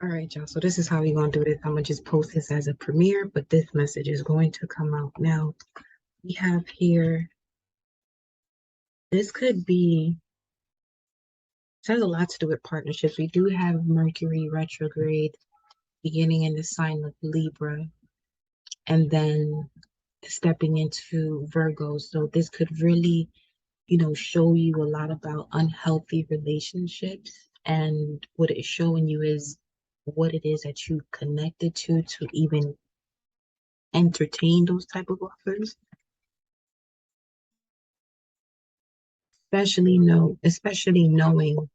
All right, y'all. So this is how we're gonna do this. I'm gonna just post this as a premiere, but this message is going to come out now. We have here, this could be, it has a lot to do with partnerships. We do have Mercury retrograde beginning in the sign of Libra and then stepping into Virgo. So this could really, show you a lot about unhealthy relationships. And what it's showing you is what it is that you connected to even entertain those type of offers. Especially knowing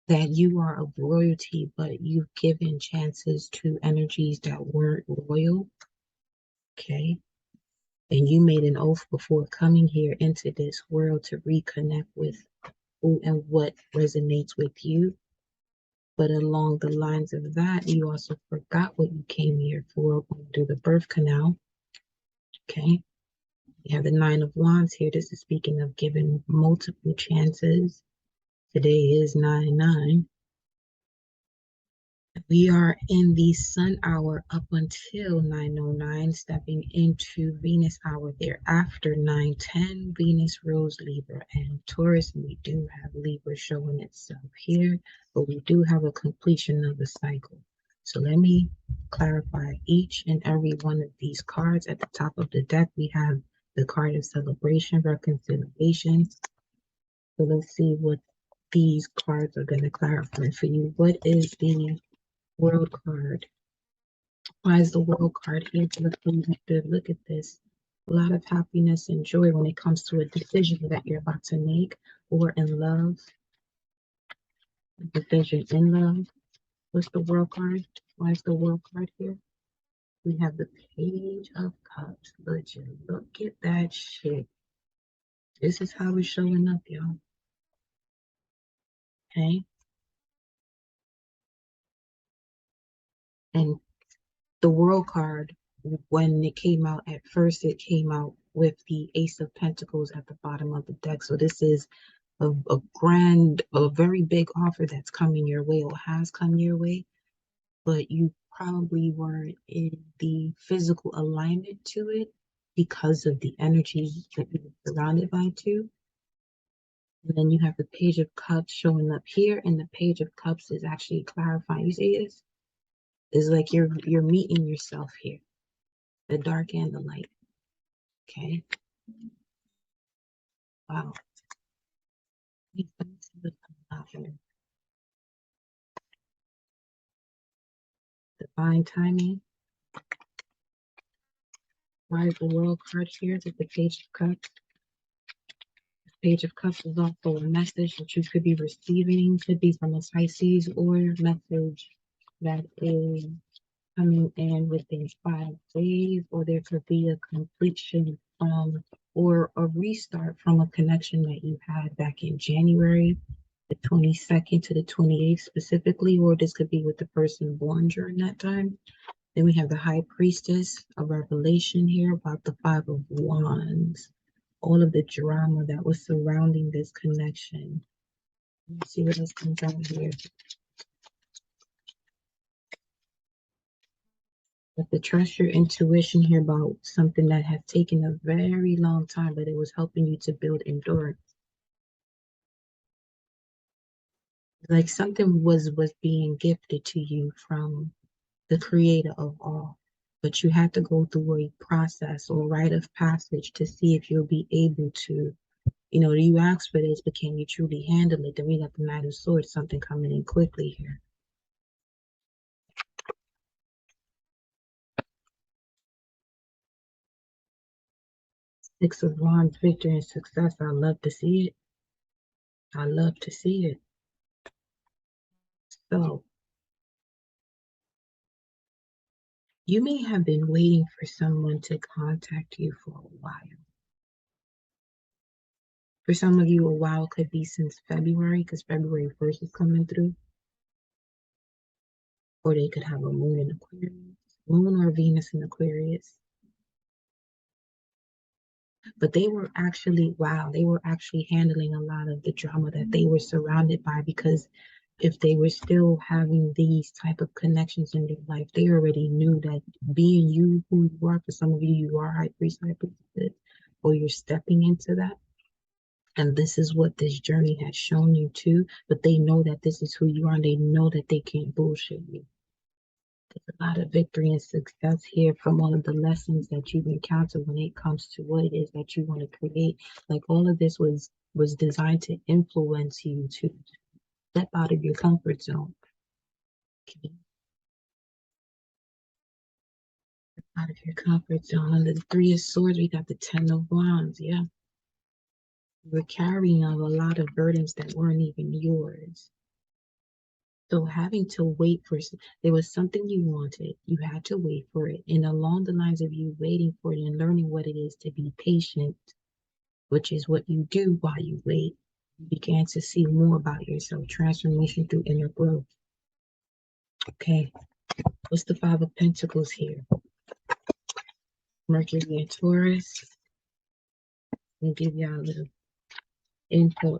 that you are of royalty, but you've given chances to energies that weren't royal. Okay. And you made an oath before coming here into this world to reconnect with who and what resonates with you. But along the lines of that, you also forgot what you came here for through the birth canal. Okay. You have the Nine of Wands here. This is speaking of giving multiple chances. Today is 9/9. We are in the sun hour up until 9:09, stepping into Venus hour thereafter, 9:10. Venus rules Libra and Taurus, and we do have Libra showing itself here, but we do have a completion of the cycle. So let me clarify each and every one of these cards. At the top of the deck, we have the card of celebration, reconciliation. So let's see what these cards are going to clarify for you. What is the World card? Why is the World card here? Look at this. A lot of happiness and joy when it comes to a decision that you're about to make, or in love. A decision in love. What's the World card? Why is the World card here? We have the Page of Cups. Look at that shit. This is how it's showing up, y'all. Okay. And the World card, when it came out at first, it came out with the Ace of Pentacles at the bottom of the deck. So this is a very big offer that's coming your way or has come your way, but you probably weren't in the physical alignment to it because of the energy that you were surrounded by too. And then you have the Page of Cups showing up here, and the Page of Cups is actually clarifying. You see this? It's like you're meeting yourself here, the dark and the light. Okay. Wow. Divine timing. Why is the World card here? With the Page of Cups. The Page of Cups is also a message that you could be receiving. Could be from a Pisces, or a message that is coming in within 5 days, or there could be a completion from or a restart from a connection that you had back in January, the 22nd to the 28th specifically, or this could be with the person born during that time. Then we have the High Priestess, a revelation here about the Five of Wands, all of the drama that was surrounding this connection. Let's see what else comes out here. But to trust your intuition here about something that has taken a very long time, but it was helping you to build endurance. Like something was being gifted to you from the creator of all, but you had to go through a process or rite of passage to see if you'll be able to, you ask for this, but can you truly handle it? Then we got the Knight of Swords, something coming in quickly here. Six of Wands, victory and success. I love to see it. I love to see it. So you may have been waiting for someone to contact you for a while. For some of you, a while could be since February, because February 1st is coming through. Or they could have a moon in Aquarius, moon or Venus in Aquarius. But they were actually handling a lot of the drama that they were surrounded by, because if they were still having these type of connections in their life, they already knew that being you who you are, for some of you, you are high priest, high priestess, or you're stepping into that. And this is what this journey has shown you too. But they know that this is who you are, and they know that they can't bullshit you. There's a lot of victory and success here from all of the lessons that you've encountered when it comes to what it is that you want to create. Like all of this was designed to influence you to step out of your comfort zone. Okay? Out of your comfort zone. Under the Three of Swords, we got the Ten of Wands. Yeah. You're carrying a lot of burdens that weren't even yours. So having to wait for, there was something you wanted, you had to wait for it. And along the lines of you waiting for it and learning what it is to be patient, which is what you do while you wait, you began to see more about yourself, transformation through inner growth. Okay, what's the Five of Pentacles here? Mercury and Taurus. We'll give y'all a little info,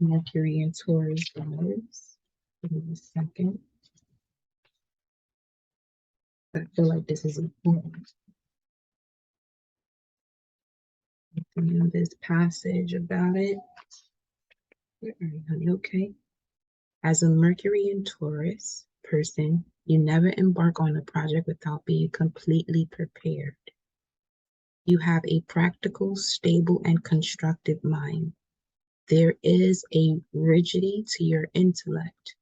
Mercury and Taurus, guys. Give me a second. I feel like this is important. This passage about it. Where are you, honey? Okay. As a Mercury and Taurus person, you never embark on a project without being completely prepared. You have a practical, stable, and constructive mind. There is a rigidity to your intellect.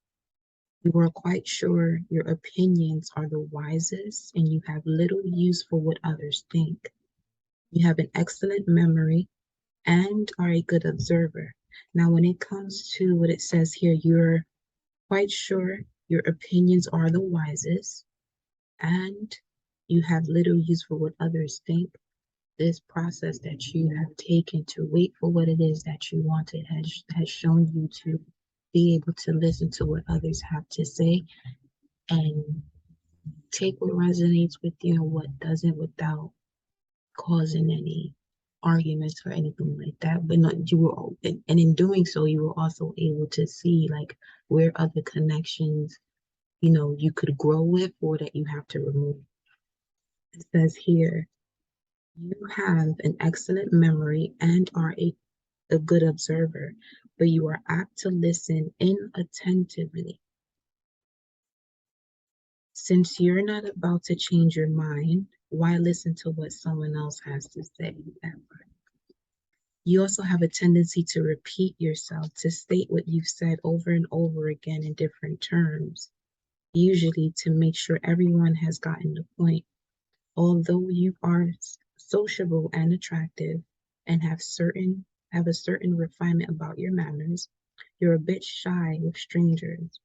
You are quite sure your opinions are the wisest, and you have little use for what others think. You have an excellent memory and are a good observer. Now, when it comes to what it says here, you're quite sure your opinions are the wisest and you have little use for what others think. This process that you have taken to wait for what it is that you wanted has shown you to be able to listen to what others have to say and take what resonates with you and what doesn't without causing any arguments or anything like that. But not, you were, and in doing so, you were also able to see like where other connections, you know, you could grow with or that you have to remove. It says here, you have an excellent memory and are a good observer, but you are apt to listen inattentively. Since you're not about to change your mind, why listen to what someone else has to say? You also have a tendency to repeat yourself, to state what you've said over and over again in different terms, usually to make sure everyone has gotten the point. Although you are sociable and attractive and have a certain refinement about your manners, you're a bit shy with strangers.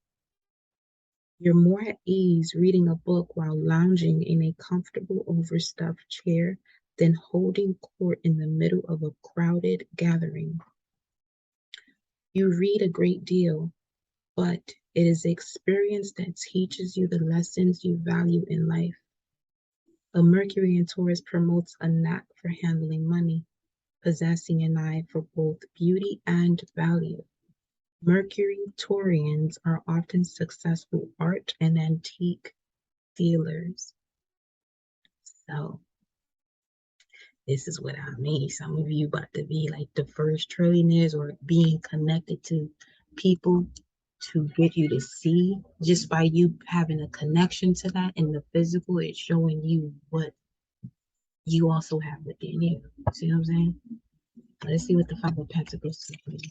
You're more at ease reading a book while lounging in a comfortable overstuffed chair than holding court in the middle of a crowded gathering. You read a great deal, but it is experience that teaches you the lessons you value in life. A Mercury in Taurus promotes a knack for handling money, possessing an eye for both beauty and value. Mercury Taurians are often successful art and antique dealers. So this is what I mean. Some of you about to be like the first trillionaires or being connected to people to get you to see just by you having a connection to that in the physical, it's showing you what you also have within you. See what I'm saying? Let's see what the Five of Pentacles is.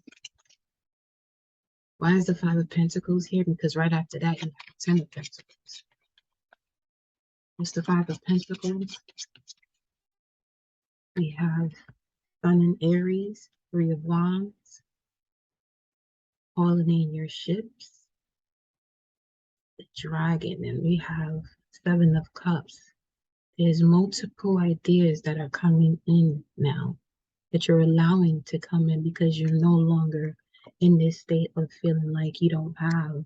Why is the Five of Pentacles here? Because right after that, you have 10 of Pentacles. What's the Five of Pentacles? We have Sun in Aries, Three of Wands, calling in your ships, the Dragon, and we have Seven of Cups. There's multiple ideas that are coming in now that you're allowing to come in because you're no longer in this state of feeling like you don't have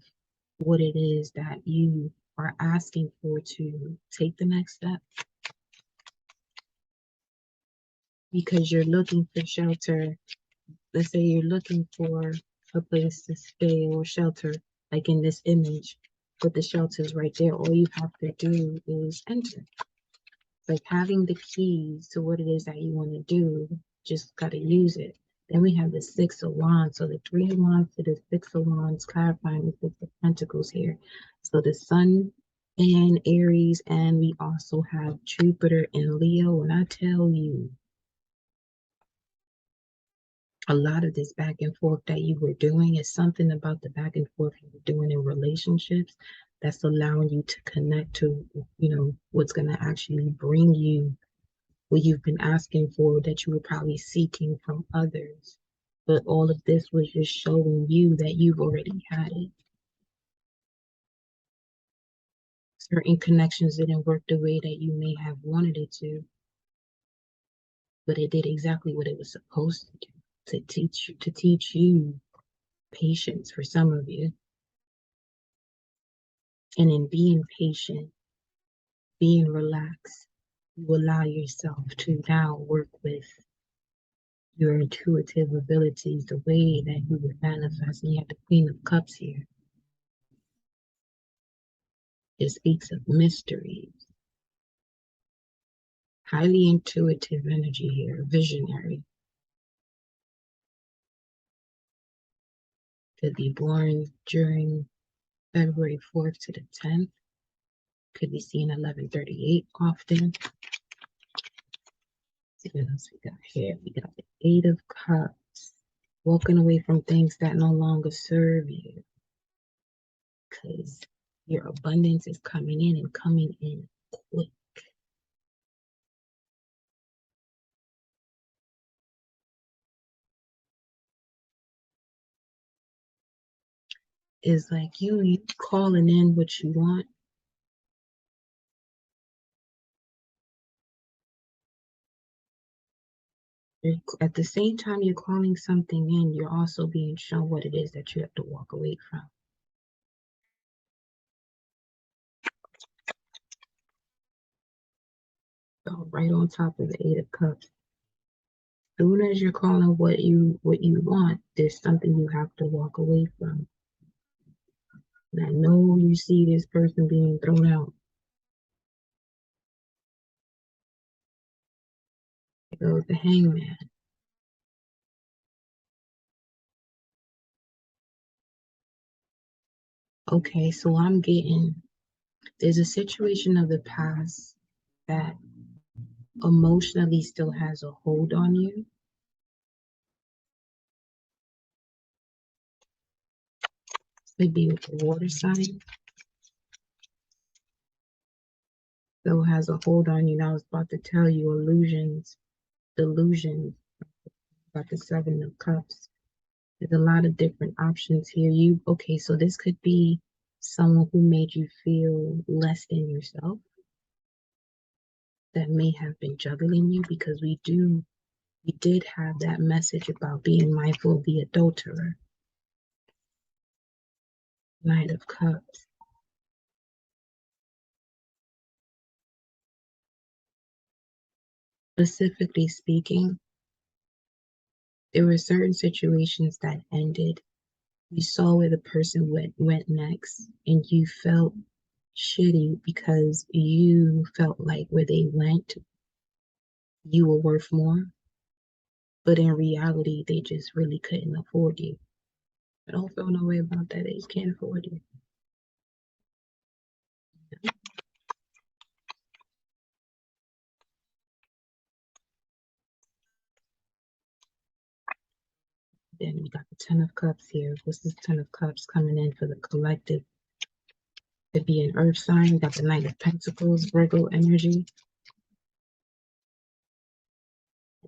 what it is that you are asking for to take the next step. Because you're looking for shelter. Let's say you're looking for a place to stay or shelter Like in this image with the shelters right there, all you have to do is enter. Like having the keys to what it is that you want to do, just got to use it. Then we have the Six of Wands. So the Three of Wands to the Six of Wands, clarifying the Six of Pentacles here. So the Sun in Aries, and we also have Jupiter in Leo. When I tell you, a lot of this back and forth that you were doing is something about the back and forth you were doing in relationships that's allowing you to connect to, what's going to actually bring you what you've been asking for that you were probably seeking from others. But all of this was just showing you that you've already had it. Certain connections didn't work the way that you may have wanted it but it did exactly what it was supposed to do, to teach you patience for some of you. And in being patient, being relaxed, you allow yourself to now work with your intuitive abilities the way that you would manifest. And you have the Queen of Cups here. It speaks of mysteries. Highly intuitive energy here, visionary. Could be born during February 4th to the 10th. Could be seen 11:38 often. Let's see what else we got here. We got the Eight of Cups. Walking away from things that no longer serve you. Because your abundance is coming in and coming in quick. It's like you calling in what you want. At the same time you're calling something in, you're also being shown what it is that you have to walk away from. So right on top of the Eight of Cups. As soon as you're calling what you want, there's something you have to walk away from. And I know you see this person being thrown out. There goes the Hangman. Okay, so I'm getting, there's a situation of the past that emotionally still has a hold on you. Could be with the water sign. Still has a hold on you. And I was about to tell you delusions, about the Seven of Cups. There's a lot of different options here. Okay, so this could be someone who made you feel less than yourself, that may have been juggling you, because we did have that message about being mindful of the adulterer. Knight of Cups. Specifically speaking, there were certain situations that ended. You saw where the person went next, and you felt shitty because you felt like where they went, you were worth more. But in reality, they just really couldn't afford you. I don't feel no way about that. They just can't afford you. Then we got the Ten of Cups here. What's this Ten of Cups coming in for the collective? Could be an earth sign. We got the Knight of Pentacles, Virgo energy.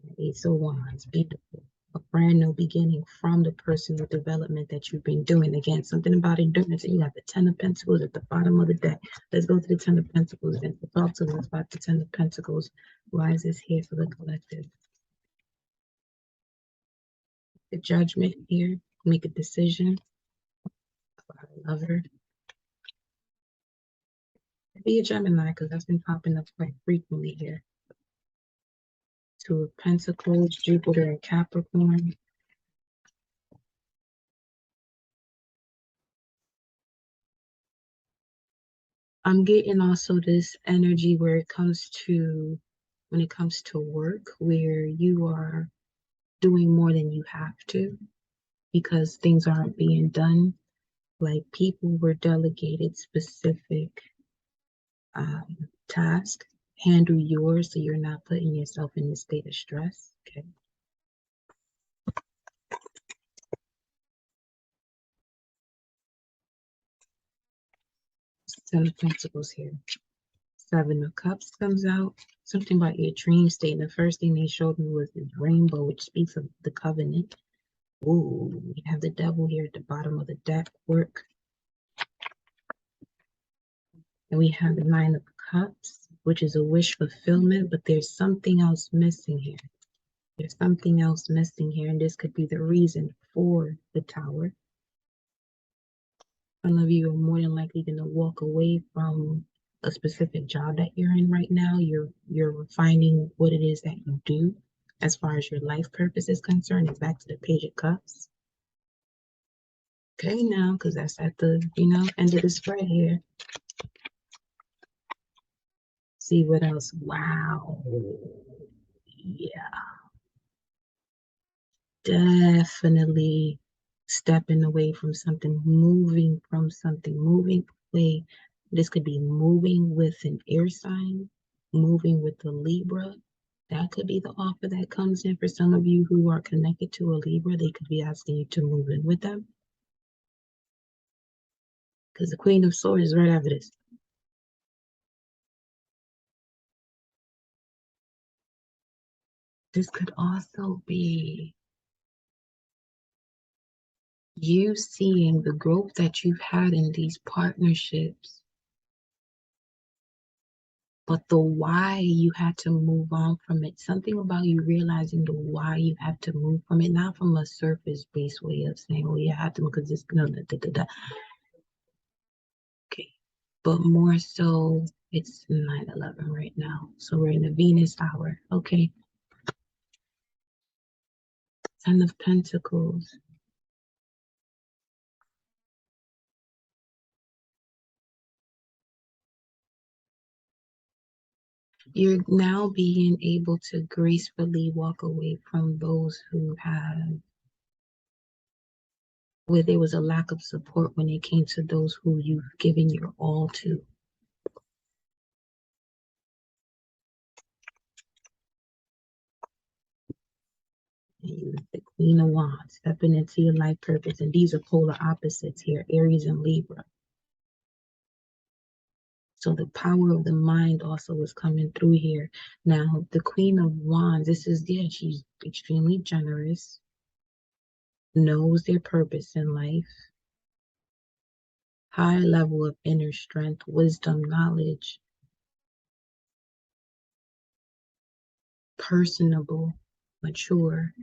And the Ace of Wands, beautiful. A brand new beginning from the personal development that you've been doing. Again, something about endurance. And you got the Ten of Pentacles at the bottom of the deck. Let's go to the Ten of Pentacles and talk to us about the Ten of Pentacles. Why is this here for the collective? The Judgment here. Make a decision about a lover. Be a Gemini, because that's been popping up quite frequently here. Two of Pentacles, Jupiter and Capricorn. I'm getting also this energy where it comes to, when it comes to work, where you are doing more than you have to because things aren't being done. Like people were delegated specific task, handle yours so you're not putting yourself in this state of stress. Okay. Seven of Pentacles here. Seven of Cups comes out. Something about your dream state. And the first thing they showed me was this rainbow, which speaks of the covenant. Ooh, we have the devil here at the bottom of the deck. Work. And we have the Nine of Cups, which is a wish fulfillment, but there's something else missing here. There's something else missing here, and this could be the reason for the Tower. Some of you are more than likely going to walk away from a specific job that you're in right now. You're refining what it is that you do as far as your life purpose is concerned. It's back to the Page of Cups. Okay, now, because that's at the, end of the spread here. See what else? Wow. Yeah, definitely stepping away from something, moving from something, moving away. This could be moving with an air sign, moving with a Libra. That could be the offer that comes in for some of you who are connected to a Libra. They could be asking you to move in with them. Because the Queen of Swords is right after this. This could also be you seeing the growth that you've had in these partnerships, but the why you had to move on from it. Something about you realizing the why you have to move from it, not from a surface-based way of saying, "Oh, you have to," because it's no, okay, but more so, it's 9/11 right now, so we're in the Venus hour. Okay, Ten of Pentacles. You're now being able to gracefully walk away from those who have, where there was a lack of support when it came to those who you've given your all to. And the Queen of Wands, stepping into your life purpose. And these are polar opposites here, Aries and Libra. So the power of the mind also is coming through here. Now, the Queen of Wands, this is, yeah, she's extremely generous, knows their purpose in life, high level of inner strength, wisdom, knowledge, personable, mature.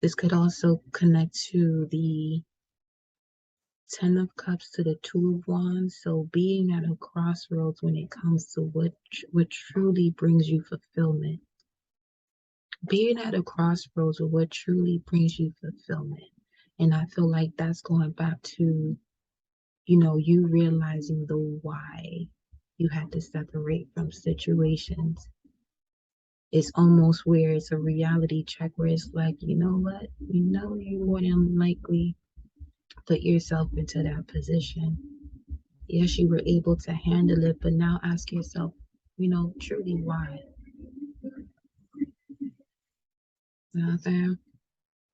This could also connect to the Ten of Cups to the Two of Wands. So being at a crossroads when it comes to what truly brings you fulfillment. Being at a crossroads with what truly brings you fulfillment. And I feel like that's going back to, you realizing the why you had to separate from situations. It's almost where it's a reality check where it's like, you know what? You more than likely put yourself into that position. Yes, you were able to handle it, but now ask yourself, truly why? You know what I'm saying?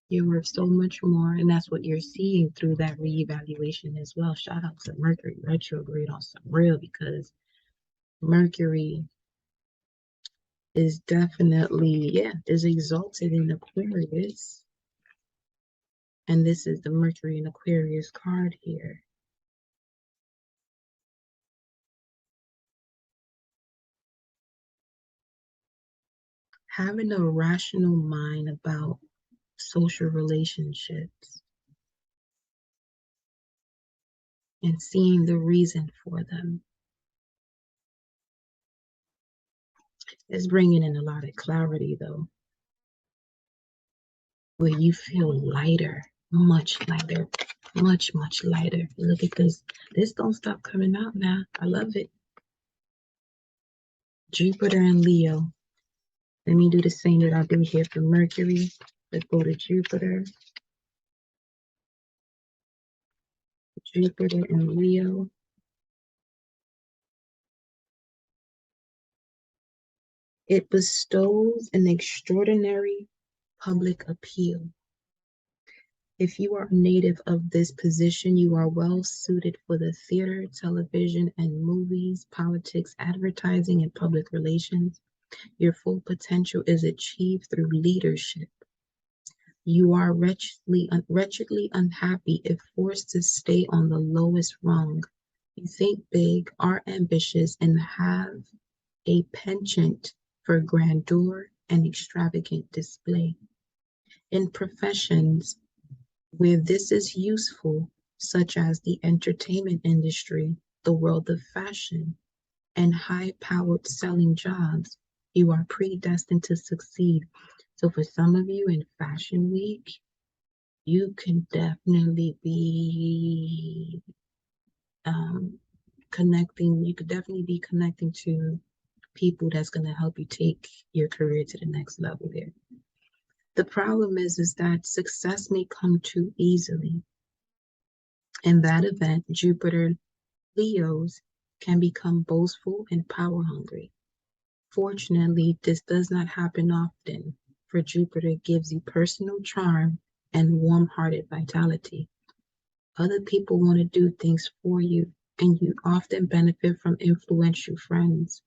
You're worth so much more, and that's what you're seeing through that reevaluation as well. Shout out to Mercury retrograde on some real, because Mercury is definitely, is exalted in Aquarius. And this is the Mercury in Aquarius card here. Having a rational mind about social relationships and seeing the reason for them is bringing in a lot of clarity, though, where you feel lighter. much lighter, much lighter. Look at this. This don't stop coming out now. I love it. Jupiter and Leo. Let me do the same that I do here for Mercury. Let's go to Jupiter. Jupiter and Leo. It bestows an extraordinary public appeal. If you are a native of this position, you are well suited for the theater, television, and movies, politics, advertising, and public relations. Your full potential is achieved through leadership. You are wretchedly unhappy if forced to stay on the lowest rung. You think big, are ambitious, and have a penchant for grandeur and extravagant display. In professions where this is useful, such as the entertainment industry, the world of fashion, and high-powered selling jobs, you are predestined to succeed. So for some of you in Fashion Week, you can definitely be connecting. You could definitely be connecting to people that's going to help you take your career to the next level there. The problem is that success may come too easily. In that event, Jupiter Leos can become boastful and power hungry. Fortunately, this does not happen often, for Jupiter gives you personal charm and warm-hearted vitality. Other people want to do things for you, and you often benefit from influential friends.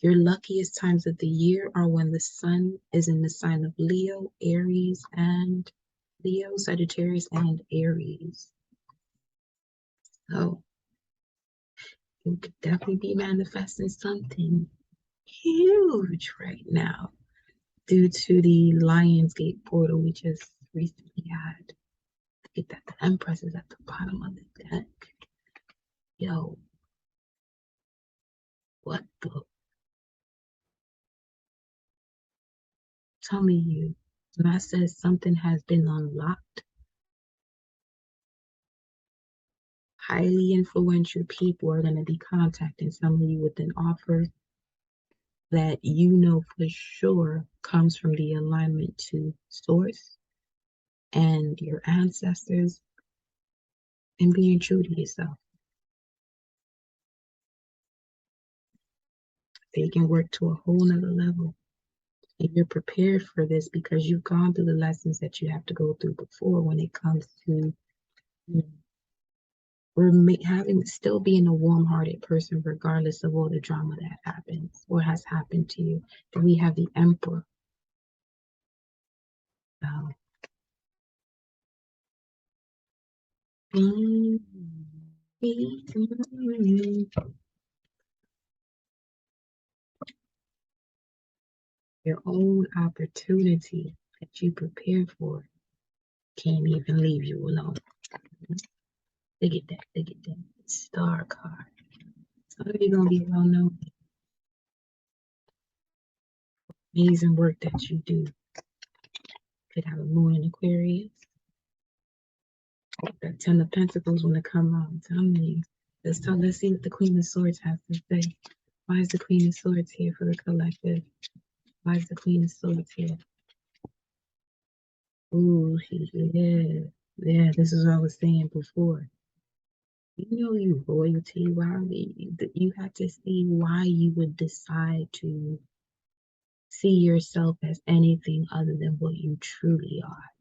Your luckiest times of the year are when the sun is in the sign of Leo, Sagittarius, and Aries. So you could definitely be manifesting something huge right now due to the Lionsgate portal we just recently had. Get that the Empress is at the bottom of the deck. Yo, what the? Tell me you. When I said something has been unlocked, highly influential people are going to be contacting some of you with an offer that you know for sure comes from the alignment to source and your ancestors and being true to yourself. They can work to a whole nother level. And you're prepared for this because you've gone through the lessons that you have to go through before when it comes to having still being a warm-hearted person regardless of all the drama that happens or has happened to you. Then we have the Emperor. Um, your own opportunity that you prepared for can't even leave you alone. Look at that, look at that star card. Some of you gonna be well known. Amazing work that you do. Could have a moon in Aquarius. That Ten of Pentacles when it come out. I'm telling you. Let's see what the Queen of Swords has to say. Why is the Queen of Swords here for the collective? Why is the Queen of Swords here? Ooh, yeah. Yeah, this is what I was saying before. You know you royalty. Why you have to see why you would decide to see yourself as anything other than what you truly are.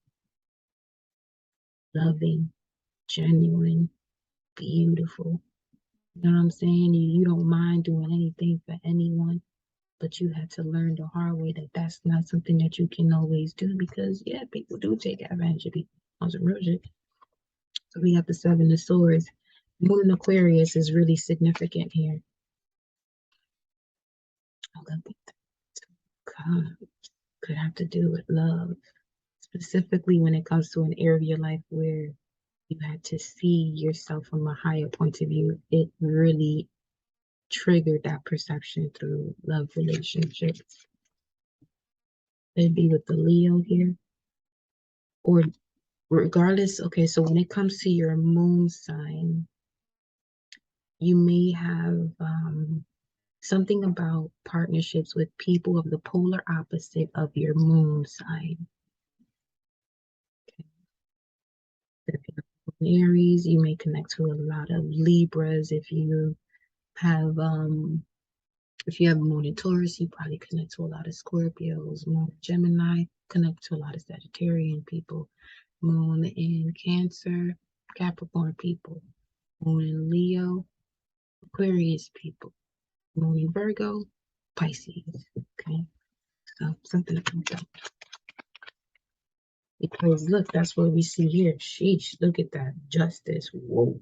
Loving, genuine, beautiful. You know what I'm saying? You don't mind doing anything for anyone, but you had to learn the hard way that that's not something that you can always do because, yeah, people do take advantage of people on some real shit. So we have the Seven of Swords. Moon in Aquarius is really significant here. Could have to do with love, specifically when it comes to an area of your life where you had to see yourself from a higher point of view. It really triggered that perception through love relationships. It'd be with the Leo here, or regardless, okay, so when it comes to your moon sign, you may have something about partnerships with people of the polar opposite of your moon sign. Okay. If you have Aries, you may connect to a lot of Libras. Have if you have moon in Taurus, you probably connect to a lot of Scorpios. Moon in Gemini, connect to a lot of Sagittarian people. Moon in Cancer, Capricorn people. Moon in Leo, Aquarius people. Moon in Virgo, Pisces. Okay, so something to think about. Because look, that's what we see here. Sheesh, look at that. Justice. Whoa.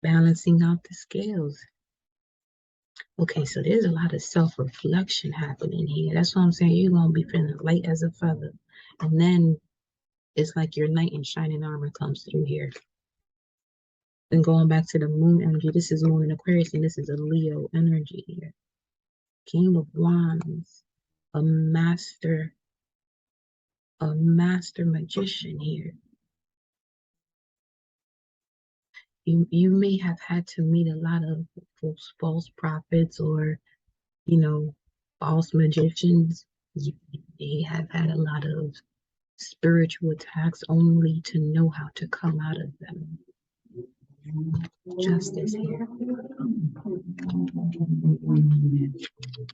Balancing out the scales. Okay, so there's a lot of self-reflection happening here. That's what I'm saying. You're gonna be feeling light as a feather. And then it's like your knight in shining armor comes through here. And going back to the moon energy, this is moon in Aquarius, and this is a Leo energy here. King of Wands, a master magician here. You may have had to meet a lot of false prophets or, you know, false magicians. You may have had a lot of spiritual attacks only to know how to come out of them. Justice here.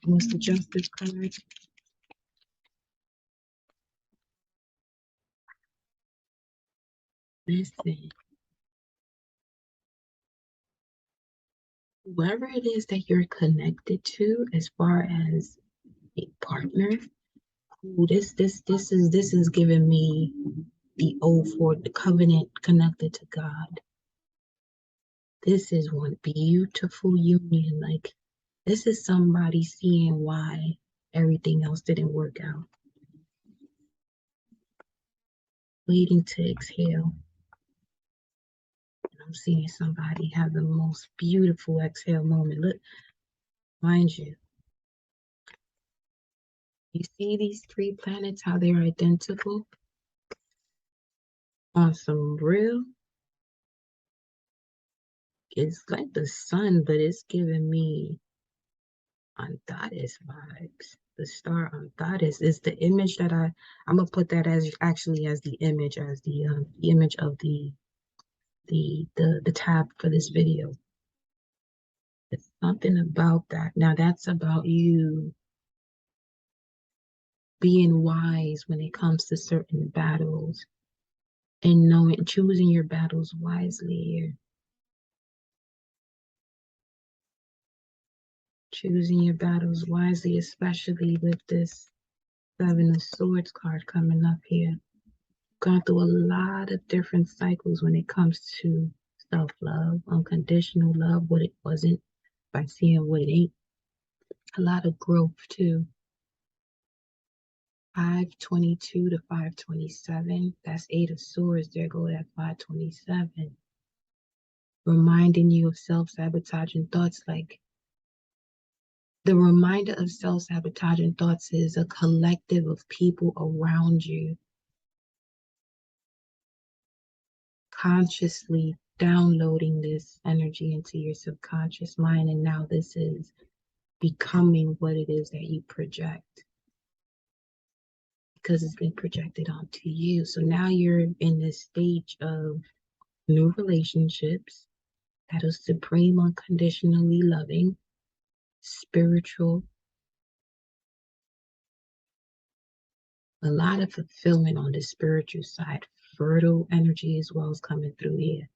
What's the justice card? Listen, whoever it is that you're connected to, as far as a partner, this is giving me the oath for the covenant connected to God. This is one beautiful union. Like, this is somebody seeing why everything else didn't work out. Waiting to exhale. And I'm seeing somebody have the most beautiful exhale moment. Look, mind you, you see these three planets, how they're identical on some real. It's like the sun, but it's giving me Antares vibes. The star Antares is the image that I'm gonna put that as actually as the image, as the image of the tab for this video. It's something about that. Now that's about you being wise when it comes to certain battles and knowing, choosing your battles wisely. Choosing your battles wisely, especially with this Seven of Swords card coming up here. Gone through a lot of different cycles when it comes to self-love, unconditional love, what it wasn't, by seeing what it ain't. A lot of growth too. 522 to 527. That's Eight of Swords. There go that 527. Reminding you of self-sabotaging thoughts. Like, the reminder of self-sabotaging thoughts is a collective of people around you consciously downloading this energy into your subconscious mind, and now this is becoming what it is that you project, because it's been projected onto you. So now you're in this stage of new relationships that are supreme, unconditionally loving, spiritual, a lot of fulfillment on the spiritual side. Fertile energy as well as coming through here.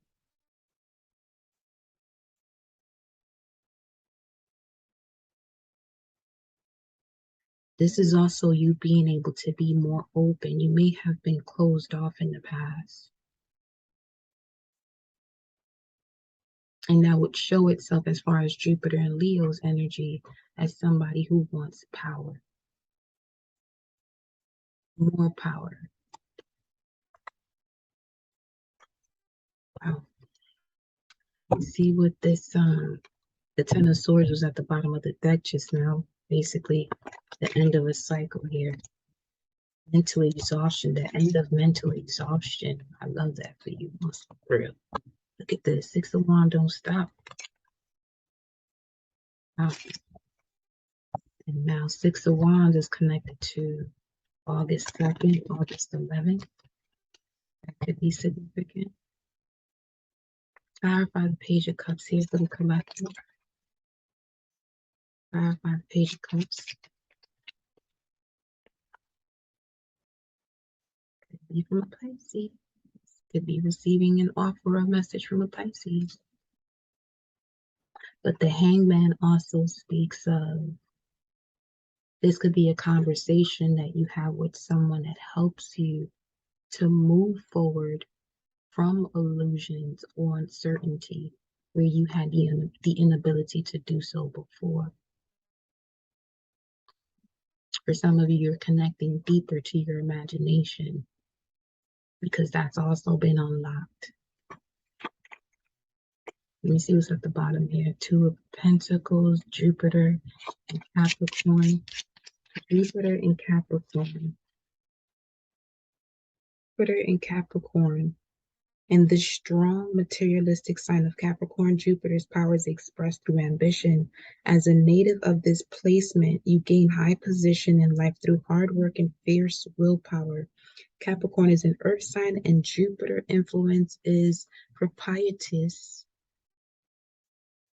This is also you being able to be more open. You may have been closed off in the past. And that would show itself as far as Jupiter and Leo's energy as somebody who wants power. More power. Wow. You see what this, the Ten of Swords was at the bottom of the deck just now. Basically, the end of a cycle here. Mental exhaustion, the end of mental exhaustion. I love that for you, for real. Look at this. Six of Wands, don't stop. Wow. And now Six of Wands is connected to August 2nd, August 11th. That could be significant. Clarify the Page of Cups here for the collective. Clarify the Page of Cups. Could be from a Pisces. Could be receiving an offer or message from a Pisces. But the Hangman also speaks of this could be a conversation that you have with someone that helps you to move forward from illusions or uncertainty where you had the inability to do so before. For some of you, you're connecting deeper to your imagination because that's also been unlocked. Let me see what's at the bottom here. Two of Pentacles, Jupiter, and Capricorn. Jupiter and Capricorn. Jupiter and Capricorn. In the strong materialistic sign of Capricorn, Jupiter's power is expressed through ambition. As a native of this placement, you gain high position in life through hard work and fierce willpower. Capricorn is an earth sign, and Jupiter influence is propitious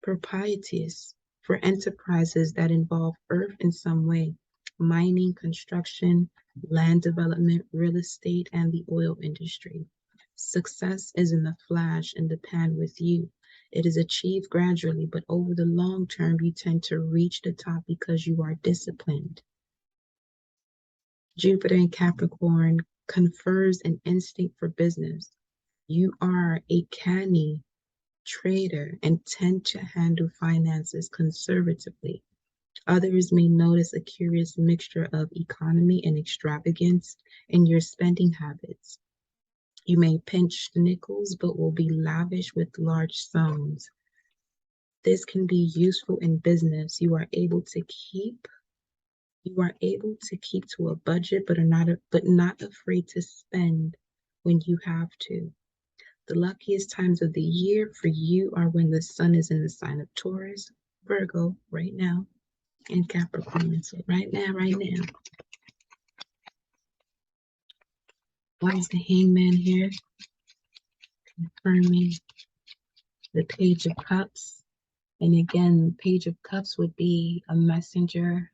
for enterprises that involve earth in some way: mining, construction, land development, real estate, and the oil industry. Success is in the flash in the pan with you. It is achieved gradually, but over the long term, you tend to reach the top because you are disciplined. Jupiter in Capricorn confers an instinct for business. You are a canny trader and tend to handle finances conservatively. Others may notice a curious mixture of economy and extravagance in your spending habits. You may pinch nickels, but will be lavish with large sums. This can be useful in business. You are able to keep to a budget, but not afraid to spend when you have to. The luckiest times of the year for you are when the sun is in the sign of Taurus, Virgo, right now, and Capricorn. So right now. Why is the Hangman here? Confirming the Page of Cups. And again, Page of Cups would be a messenger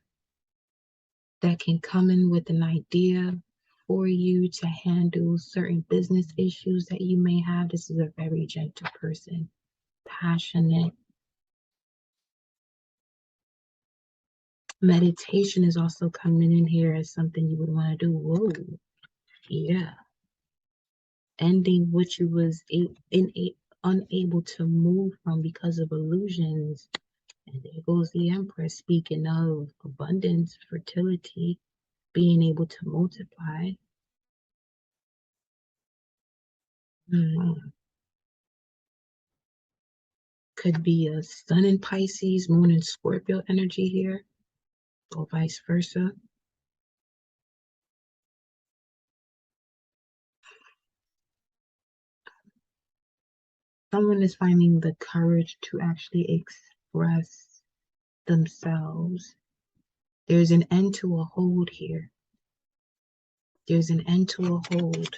that can come in with an idea for you to handle certain business issues that you may have. This is a very gentle person, passionate. Meditation is also coming in here as something you would want to do. Whoa, yeah. Ending what you was unable to move from because of illusions. And there goes the Empress, speaking of abundance, fertility, being able to multiply. Could be a sun in Pisces, moon in Scorpio energy here, or vice versa. Someone is finding the courage to actually express themselves. There's an end to a hold here. There's an end to a hold.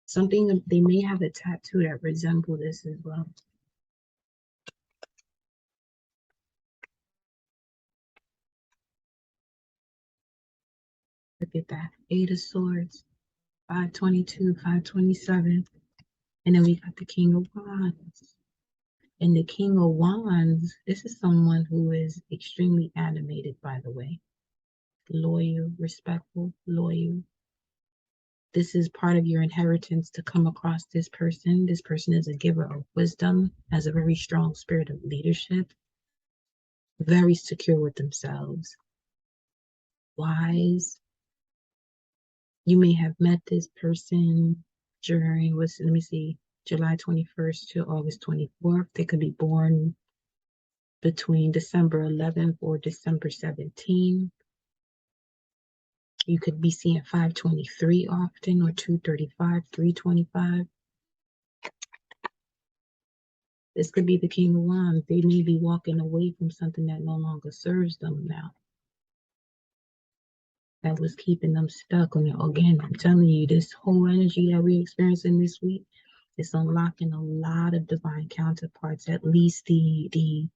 Something, they may have a tattoo that resembles this as well. Look at that. 8 of Swords, 522, 527. And then we got the King of Wands. And the King of Wands, this is someone who is extremely animated, by the way. Loyal, respectful, loyal. This is part of your inheritance to come across this person. This person is a giver of wisdom, has a very strong spirit of leadership, very secure with themselves, wise. You may have met this person during, let me see, July 21st to August 24th. They could be born between December 11th or December 17th. You could be seeing 523 often, or 235, 325. This could be the King of Wands. They may be walking away from something that no longer serves them now, that was keeping them stuck on it. Again, I'm telling you, this whole energy that we're experiencing this week is unlocking a lot of divine counterparts. At least the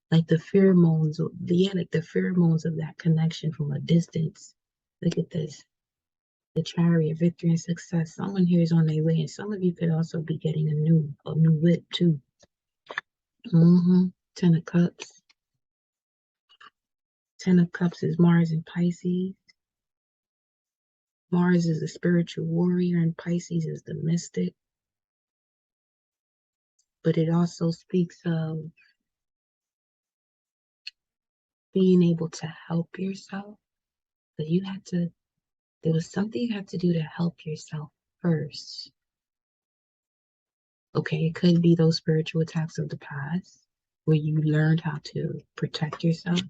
like the pheromones, like the pheromones of that connection from a distance. Look at this. The Chariot, victory and success. Someone here is on their way, and some of you could also be getting a new whip too. Ten of Cups. Ten of Cups is Mars and Pisces. Mars is the spiritual warrior, and Pisces is the mystic. But it also speaks of being able to help yourself. But you had to, there was something you had to do to help yourself first. Okay, it could be those spiritual attacks of the past where you learned how to protect yourself.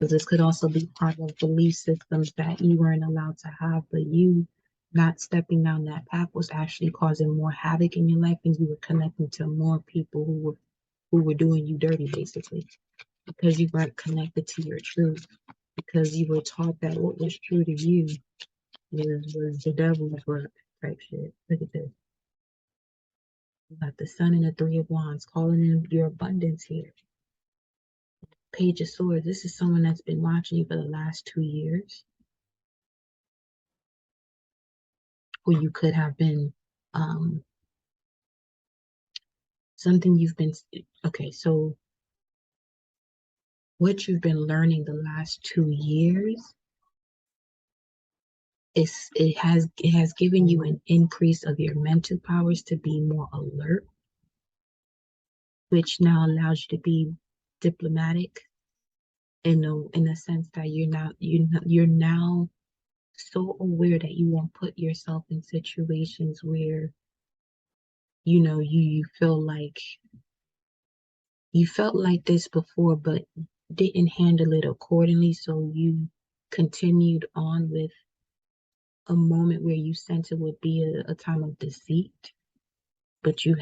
Because this could also be part of belief systems that you weren't allowed to have, but you not stepping down that path was actually causing more havoc in your life, and you were connecting to more people who were doing you dirty, basically, because you weren't connected to your truth, because you were taught that what was true to you was the devil's work type shit. Look at this. You got the Sun and the Three of Wands calling in your abundance here. Page of Swords. This is someone that's been watching you for the last 2 years. Or you could have been something you've been, okay, so what you've been learning the last 2 years is it has given you an increase of your mental powers to be more alert, which now allows you to be diplomatic in the sense that you're now so aware that you won't put yourself in situations where you feel like you felt like this before but didn't handle it accordingly, so you continued on with a moment where you sense it would be a time of deceit, but you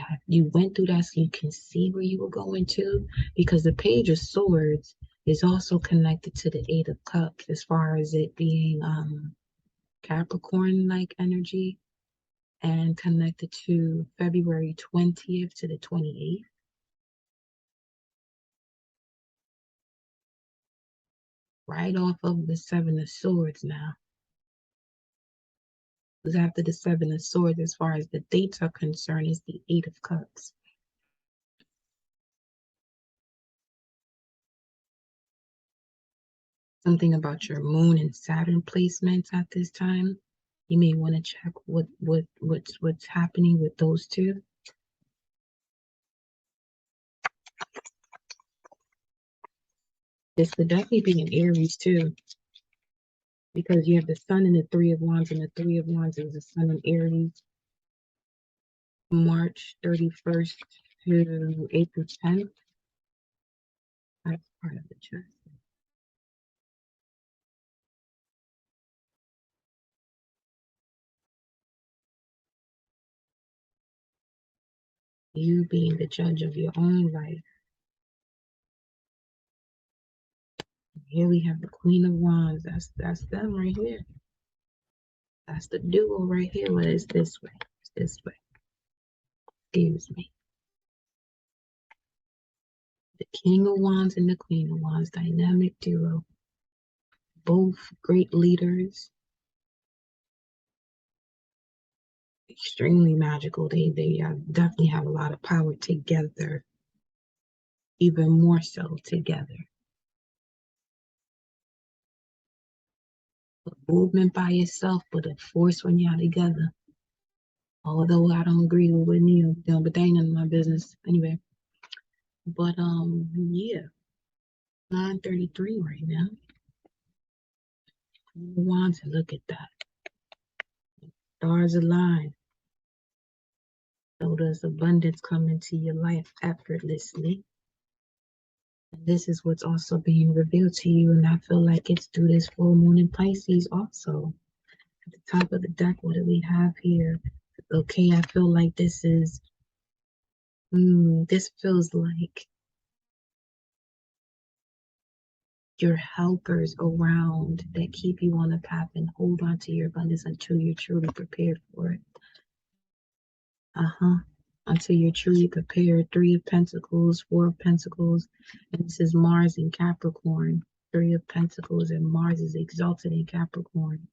went through that so you can see where you were going to, because the Page of Swords is also connected to the Eight of Cups as far as it being Capricorn like energy, and connected to February 20th to the 28th. Right off of the Seven of Swords now. Because after the Seven of Swords, as far as the dates are concerned, is the Eight of Cups. Something about your Moon and Saturn placements at this time. You may want to check what's happening with those two. This could definitely be in Aries too, because you have the Sun and the Three of Wands, and the Three of Wands is the Sun in Aries, March 31st to April 10th. That's part of the chart. You being the judge of your own life. Here we have the Queen of Wands. That's them right here. That's the duo right here. Well, it's this way. It's this way. Excuse me. The King of Wands and the Queen of Wands, dynamic duo. Both great leaders. Extremely magical. They definitely have a lot of power together. Even more so together. But movement by yourself, but a force when y'all together. Although I don't agree with what Neil doing, but they ain't none of my business anyway. But yeah, 9:33 right now. Want to look at that. Stars align. So does abundance come into your life effortlessly. And this is what's also being revealed to you. And I feel like it's through this full moon in Pisces also. At the top of the deck, what do we have here? Okay, I feel like this is, this feels like your helpers around that keep you on the path and hold on to your abundance until you're truly prepared for it. Until you're truly prepared. 3 of Pentacles, 4 of Pentacles, and this is Mars in Capricorn. 3 of Pentacles, and Mars is exalted in Capricorn.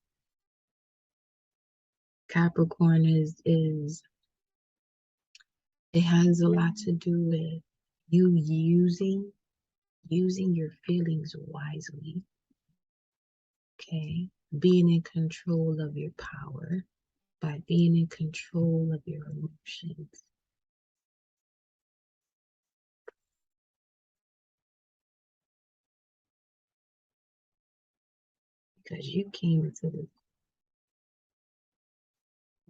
Capricorn is it has a lot to do with you using your feelings wisely. Okay, being in control of your power by being in control of your emotions. Because you came into the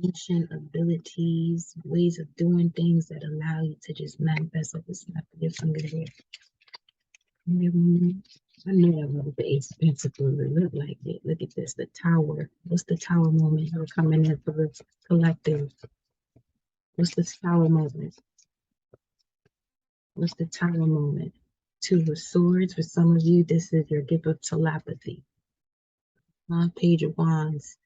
ancient abilities, ways of doing things that allow you to just manifest like a snap of your finger here. I know that was the Ace of Pentacles. It looked like it. Look at this, the Tower. What's the Tower moment? We're coming in for the collective. What's the Tower moment? What's the Tower moment? 2 of Swords. For some of you, this is your gift of telepathy. Page of Wands.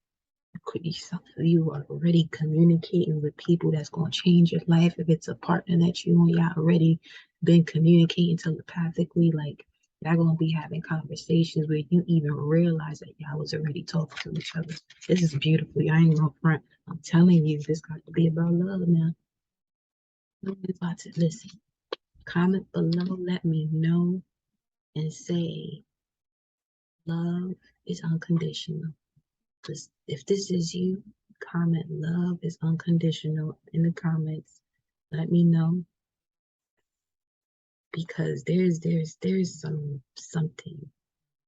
Some of you are already communicating with people that's going to change your life. If it's a partner that you and y'all already been communicating telepathically, like y'all gonna be having conversations where you even realize that y'all was already talking to each other. This is beautiful. I ain't gonna front. I'm telling you, this got to be about love now. Nobody's about to listen. Comment below, let me know, and say love is unconditional. Because if this is you, comment love is unconditional in the comments. Let me know, because there's something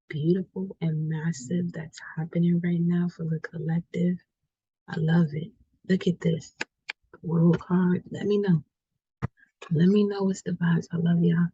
beautiful and massive that's happening right now for the collective. I love it. Look at this World card. Let me know. Let me know what's the vibes. I love y'all.